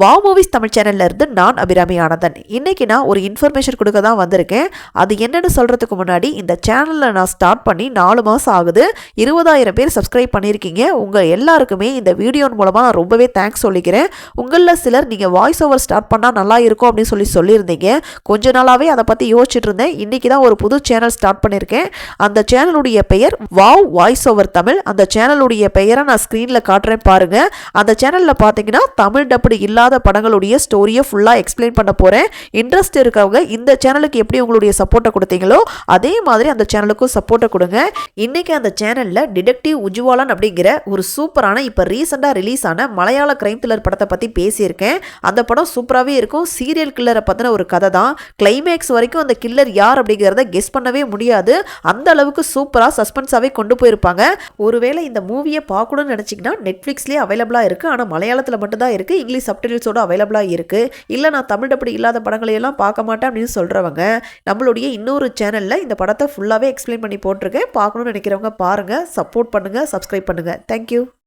Wow movies Tamil சேனல்ல இருந்து நான் அபிராமி ஆனந்தன். இன்னைக்கு நான் ஒரு இன்ஃபர்மேஷன் கொடுக்க தான் வந்திருக்கேன். அது என்னன்னு சொல்றதுக்கு முன்னாடி இந்த சேனல்ல நான் ஸ்டார்ட் பண்ணி 4 மாசம் ஆகுது. 20,000 பேர் சப்ஸ்கிரைப் பண்ணியிருக்கீங்க. உங்க எல்லாருக்குமே இந்த வீடியோ மூலமா நான் ரொம்பவே தேங்க்ஸ் சொல்லிக்கிறேன். உங்களில் சிலர் நீங்க வாய்ஸ் ஓவர் ஸ்டார்ட் பண்ணா நல்லா இருக்கும் அப்படின்னு சொல்லியிருந்தீங்க. கொஞ்ச நாளாவே அதை பத்தி யோசிச்சுட்டு இருந்தேன். இன்னைக்கு தான் ஒரு புது சேனல் ஸ்டார்ட் பண்ணியிருக்கேன். அந்த சேனலுடைய பெயர் வாவ் வாய்ஸ் ஓவர் தமிழ். அந்த சேனலுடைய பெயரை நான் ஸ்க்ரீன்ல காட்டுறேன் பாருங்க. அந்த சேனல்ல பார்த்தீங்கன்னா தமிழ் டப்புடு இல்லாத படங்களுடைய ஸ்டோரியை ஃபுல்லாக எக்ஸ்பிளைன் பண்ண போகிறேன். இன்ட்ரெஸ்ட் இருக்கவங்க இந்த சேனலுக்கு எப்படி உங்களுடைய சப்போர்ட்டை கொடுத்தீங்களோ அதே மாதிரி அந்த சேனலுக்கும் சப்போர்ட்டை கொடுங்க. இன்னைக்கு அந்த சேனலில் டிடெக்டிவ் உஜ்வாலன் அப்படிங்கிற ஒரு சூப்பரான இப்போ ரீசெண்டாக ரிலீஸ் ஆன மலையாள கிரைம் த்ரில்லர் படத்தை பற்றி பேசியிருக்கேன். அந்த படம் சூப்பராகவே இருக்கும். சீரியல் கில்லரை பற்றின ஒரு கதை தான். கிளைமேக்ஸ் வரைக்கும் அந்த கில்லர் யார் அப்படிங்கிறத கெஸ் பண்ணவே முடியாது. அந்த அளவுக்கு சூப்பராக சஸ்பென்ஸாகவே கொண்டு போயிருப்பாங்க. ஒருவேளை இந்த மூவியை பார்க்கணும்னு நினச்சிங்கன்னா நெட்ஃப்ளிக்ஸ்லேயே அவைலபிளாக இருக்குது. ஆனால் மலையாளத்தில் மட்டும்தான் இருக்குது. இங்கிலீஷ் சப்டைட்டில்ஸோட அவைலபிளாக இருக்குது. இல்லை நான் தமிழ் அப்படி இல்லாத படங்களையெல்லாம் பார்க்க மாட்டேன் அப்படின்னு சொல்கிறவங்க நம்மளுடைய இன்னொரு சேனலில் இந்த படத்தை ஃபுல்லாகவே எக்ஸ்பிளைன் பண்ணி போட்டிருக்கேன். பார்க்கணும்னு நினைக்கிறவங்க பாருங்கள், சப்போர்ட் பண்ணுங்கள், சப்ஸ்கிரைப் பண்ணுங்கள். தேங்க்யூ.